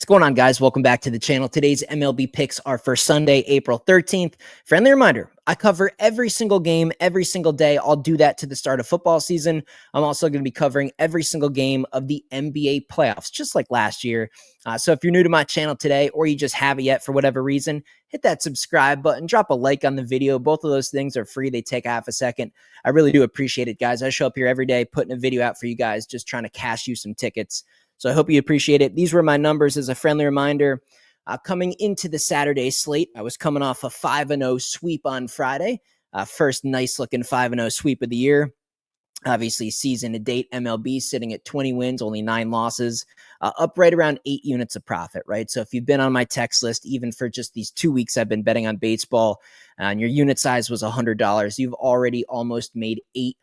What's going on, guys? Welcome back to the channel. Today's MLB picks are for Sunday, April 13th. Friendly reminder, I cover every single game, every single day. I'll do that to the start of football season. I'm also going to be covering every single game of the NBA playoffs, just like last year. So if you're new to my channel today, or you just haven't yet for whatever reason, hit that subscribe button, drop a like on the video. Both of those things are free. They take half a second. I really do appreciate it, guys. I show up here every day putting a video out for you guys, just trying to cash you some tickets. So I hope you appreciate it. These were my numbers as a friendly reminder. Coming into the Saturday slate, I was coming off a 5-0 sweep on Friday. First nice-looking 5-0 sweep of the year. Obviously, season to date, MLB sitting at 20 wins, only 9 losses, up right around 8 units of profit, right? So if you've been on my text list, even for just these 2 weeks I've been betting on baseball, and your unit size was $100, you've already almost made $800.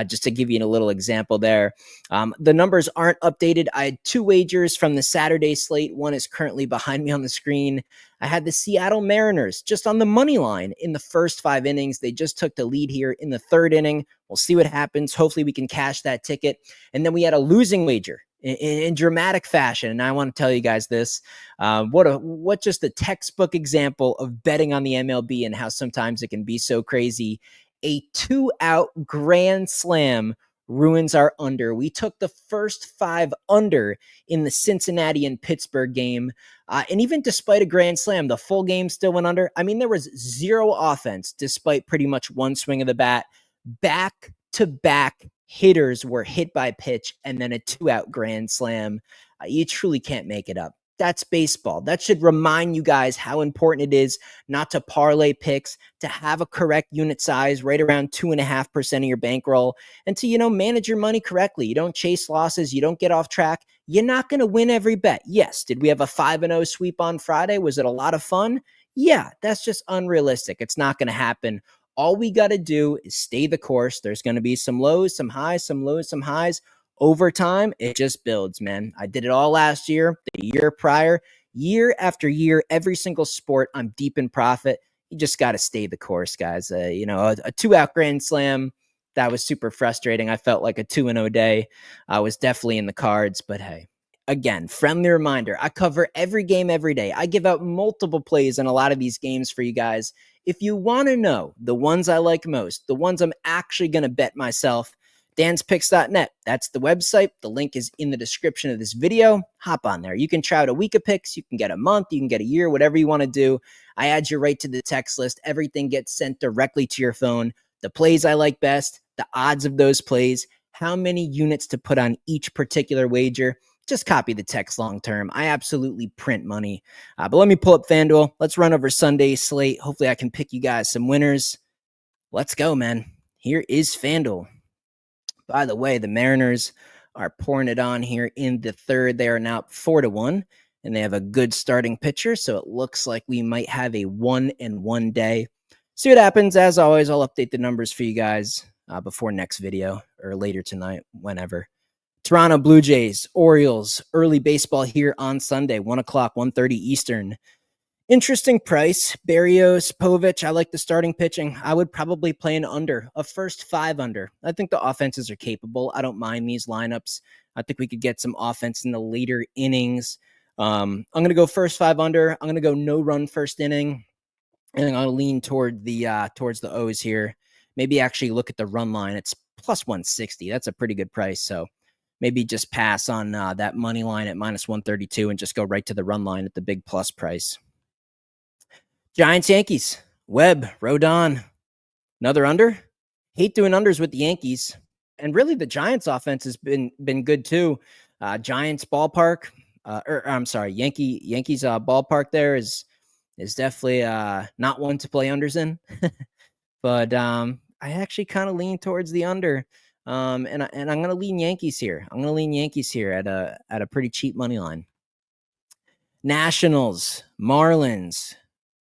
Just to give you a little example there. The numbers aren't updated. I had 2 wagers from the Saturday slate. One is currently behind me on the screen. I had the Seattle Mariners just on the money line in the first 5 innings. They just took the lead here in the 3rd inning. We'll see what happens. Hopefully we can cash that ticket. And then we had a losing wager in dramatic fashion. And I want to tell you guys this, what just a textbook example of betting on the MLB and how sometimes it can be so crazy. A 2-out grand slam ruins our under. We took the first 5 under in the Cincinnati and Pittsburgh game. And even despite a grand slam, the full game still went under. I mean, there was 0 offense despite pretty much 1 swing of the bat. Back-to-back hitters were hit by pitch and then a 2-out grand slam. You truly can't make it up. That's baseball. That should remind you guys how important it is not to parlay picks, to have a correct unit size right around 2.5% of your bankroll, and to, manage your money correctly. You don't chase losses. You don't get off track. You're not going to win every bet. Yes. Did we have a 5-0 sweep on Friday? Was it a lot of fun? Yeah, that's just unrealistic. It's not going to happen. All we got to do is stay the course. There's going to be some lows, some highs, some lows, some highs. Over time, it just builds, man. I did it all last year, the year prior, year after year, every single sport, I'm deep in profit. You just got to stay the course, guys. A 2-out grand slam, that was super frustrating. I felt like a 2-0 day. I was definitely in the cards, but hey. Again, friendly reminder, I cover every game every day. I give out multiple plays in a lot of these games for you guys. If you want to know the ones I like most, the ones I'm actually going to bet myself, danspicks.net. That's the website. The link is in the description of this video. Hop on there. You can try out a week of picks. You can get a month. You can get a year, whatever you want to do. I add you right to the text list. Everything gets sent directly to your phone. The plays I like best, the odds of those plays, how many units to put on each particular wager. Just copy the text long term. I absolutely print money. But let me pull up FanDuel. Let's run over Sunday's slate. Hopefully I can pick you guys some winners. Let's go, man. Here is FanDuel. By the way, the Mariners are pouring it on here in the 3rd. They are now 4-1, and they have a good starting pitcher, so it looks like we might have a 1-1 day. See what happens. As always, I'll update the numbers for you guys before next video or later tonight, whenever. Toronto Blue Jays, Orioles, early baseball here on Sunday, 1 o'clock, 1:30 Eastern. Interesting price. Berrios, Povich. I like the starting pitching. I would probably play an under, a first 5 under. I think the offenses are capable. I don't mind these lineups. I think we could get some offense in the later innings. I'm going to go first 5 under. I'm going to go no run first inning. And I'm going to lean towards the O's here. Maybe actually look at the run line. It's plus 160. That's a pretty good price. So maybe just pass on that money line at minus 132 and just go right to the run line at the big plus price. Giants, Yankees, Webb, Rodon, another under. Hate doing unders with the Yankees. And really the Giants offense has been good too. Giants ballpark, Yankees ballpark there is definitely not one to play unders in. But I actually kind of lean towards the under. And I'm going to lean Yankees here. I'm going to lean Yankees here at a pretty cheap money line. Nationals, Marlins,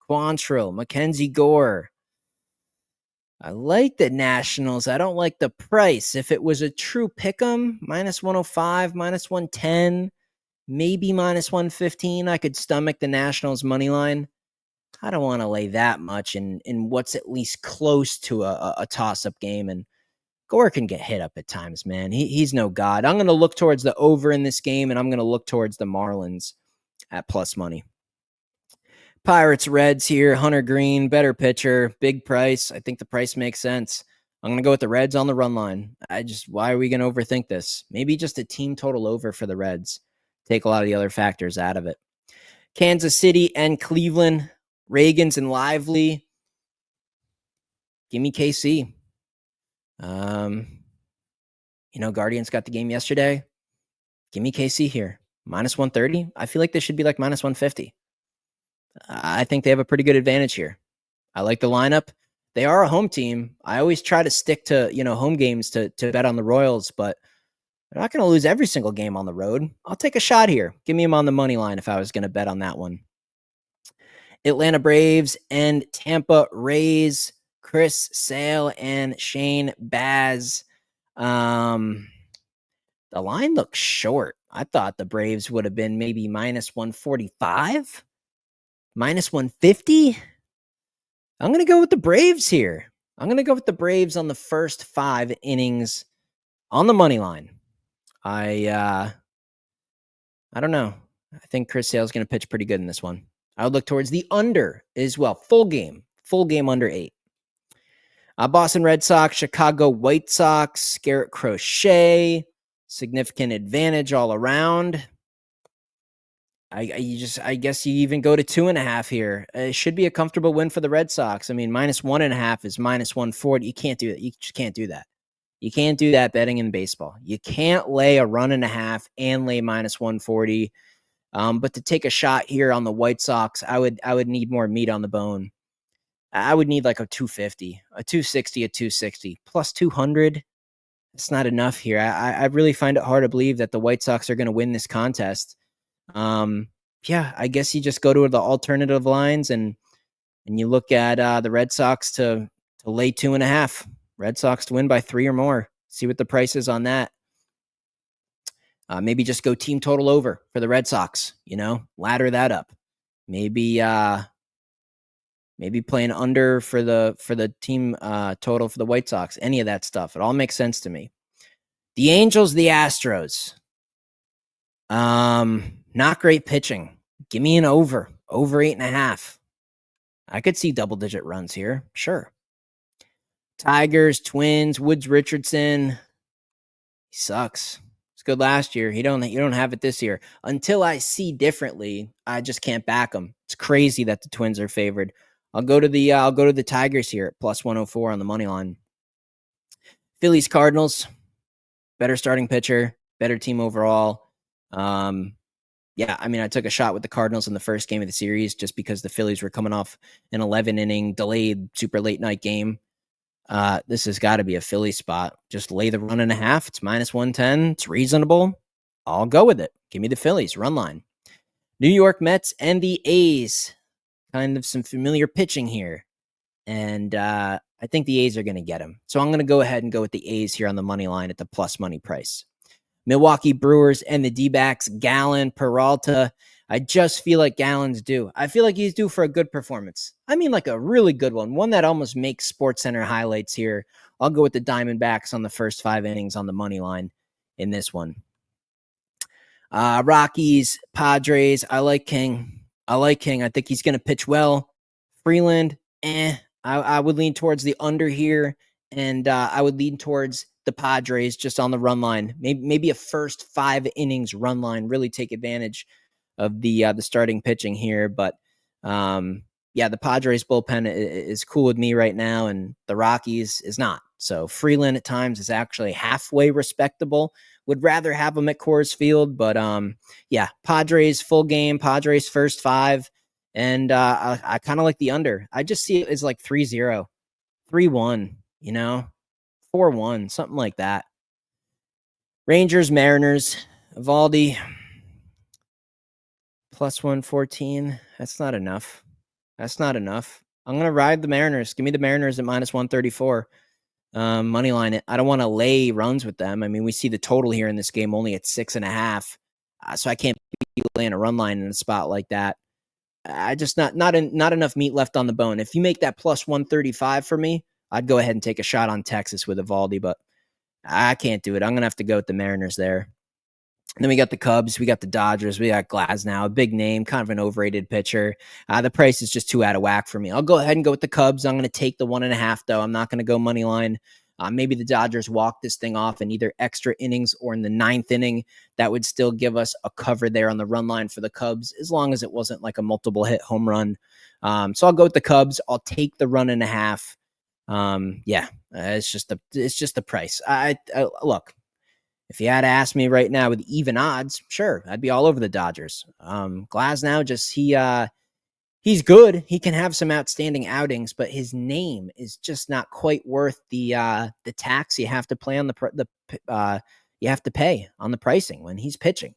Quantrill, Mackenzie Gore. I like the Nationals. I don't like the price. If it was a true pick'em, minus 105, minus 110, maybe minus 115, I could stomach the Nationals money line. I don't want to lay that much in what's at least close to a toss-up game. And Gore can get hit up at times, man. He's no god. I'm going to look towards the over in this game, and I'm going to look towards the Marlins at plus money. Pirates, Reds here. Hunter Green, better pitcher, big price. I think the price makes sense. I'm going to go with the Reds on the run line. Why are we going to overthink this? Maybe just a team total over for the Reds. Take a lot of the other factors out of it. Kansas City and Cleveland, Reagans and Lively. Give me KC. Guardians got the game yesterday. Give me KC here. Minus 130. I feel like this should be like minus 150. I think they have a pretty good advantage here. I like the lineup. They are a home team. I always try to stick to, home games to bet on the Royals, but they're not going to lose every single game on the road. I'll take a shot here. Give me them on the money line if I was going to bet on that one. Atlanta Braves and Tampa Rays. Chris Sale and Shane Baz. The line looks short. I thought the Braves would have been maybe minus 145, minus 150. I'm going to go with the Braves here. I'm going to go with the Braves on the first 5 innings on the money line. I don't know. I think Chris Sale's going to pitch pretty good in this one. I would look towards the under as well. Full game under 8. Boston Red Sox, Chicago White Sox, Garrett Crochet, significant advantage all around. I guess you even go to 2.5 here. It should be a comfortable win for the Red Sox. I mean, minus 1.5 is minus 140. You can't do that. You just can't do that. You can't do that betting in baseball. You can't lay a 1.5 and lay minus 140. But to take a shot here on the White Sox, I would need more meat on the bone. I would need like a 250, a 260, a 260 plus 200. It's not enough here. I really find it hard to believe that the White Sox are going to win this contest. I guess you just go to the alternative lines and you look at the Red Sox to lay 2.5. Red Sox to win by 3 or more. See what the price is on that. Maybe just go team total over for the Red Sox. Ladder that up. Maybe playing under for the team total for the White Sox. Any of that stuff. It all makes sense to me. The Angels, the Astros. Not great pitching. Give me an over 8.5. I could see double-digit runs here. Sure. Tigers, Twins, Woods Richardson. He sucks. It's good last year. You don't have it this year. Until I see differently, I just can't back them. It's crazy that the Twins are favored. I'll go to the Tigers here at plus 104 on the money line. Phillies, Cardinals. Better starting pitcher, better team overall. I took a shot with the Cardinals in the first game of the series just because the Phillies were coming off an 11-inning delayed super late night game. This has got to be a Philly spot. Just lay the 1.5. It's minus 110. It's reasonable. I'll go with it. Give me the Phillies run line. New York Mets and the A's. Kind of some familiar pitching here. And I think the A's are going to get him. So I'm going to go ahead and go with the A's here on the money line at the plus money price. Milwaukee Brewers and the D-backs, Gallen, Peralta. I just feel like Gallen's due. I feel like he's due for a good performance. I mean, like a really good one that almost makes SportsCenter highlights here. I'll go with the Diamondbacks on the first 5 innings on the money line in this one. Rockies, Padres. I like King. I think he's going to pitch well. Freeland, I would lean towards the under here, and I would lean towards the Padres just on the run line. Maybe a first 5 innings run line. Really take advantage of the starting pitching here. But the Padres bullpen is cool with me right now, and the Rockies is not. So Freeland at times is actually halfway respectable. Would rather have him at Coors Field, but Padres full game, Padres first 5, and I kind of like the under. I just see it as like 3-0, 3-1, 4-1, something like that. Rangers, Mariners, Evaldi, plus 114. That's not enough. I'm going to ride the Mariners. Give me the Mariners at minus 134. Money line it. I don't want to lay runs with them. I mean, we see the total here in this game only at 6.5. So I can't be laying a run line in a spot like that. I just not enough meat left on the bone. If you make that plus 135 for me, I'd go ahead and take a shot on Texas with Evaldi, but I can't do it. I'm gonna have to go with the Mariners there. And then we got the Cubs, we got the Dodgers, we got Glasnow, a big name, kind of an overrated pitcher. The price is just too out of whack for me. I'll go ahead and go with the Cubs. I'm going to take the 1.5, though. I'm not going to go money line. Maybe the Dodgers walk this thing off in either extra innings or in the 9th inning. That would still give us a cover there on the run line for the Cubs, as long as it wasn't like a multiple hit home run. So I'll go with the Cubs. I'll take the 1.5. It's just the price. I look. If you had to ask me right now with even odds, sure, I'd be all over the Dodgers. Glasnow, he's good. He can have some outstanding outings, but his name is just not quite worth the tax you have to play on you have to pay on the pricing when he's pitching.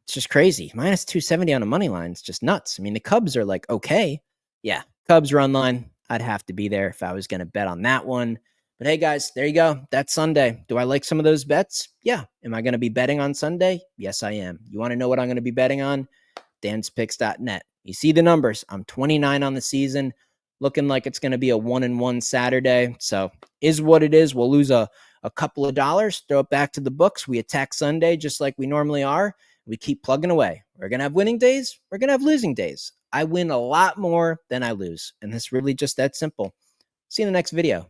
It's just crazy. Minus 270 on a money line is just nuts. I mean, the Cubs are like, okay. Yeah, Cubs run line. I'd have to be there if I was going to bet on that one. But hey, guys, there you go. That's Sunday. Do I like some of those bets? Yeah. Am I going to be betting on Sunday? Yes, I am. You want to know what I'm going to be betting on? danspicks.net. You see the numbers. I'm 29 on the season, looking like it's going to be a 1-1 Saturday. So is what it is. We'll lose a couple of dollars, throw it back to the books. We attack Sunday just like we normally are. We keep plugging away. We're going to have winning days. We're going to have losing days. I win a lot more than I lose. And it's really just that simple. See you in the next video.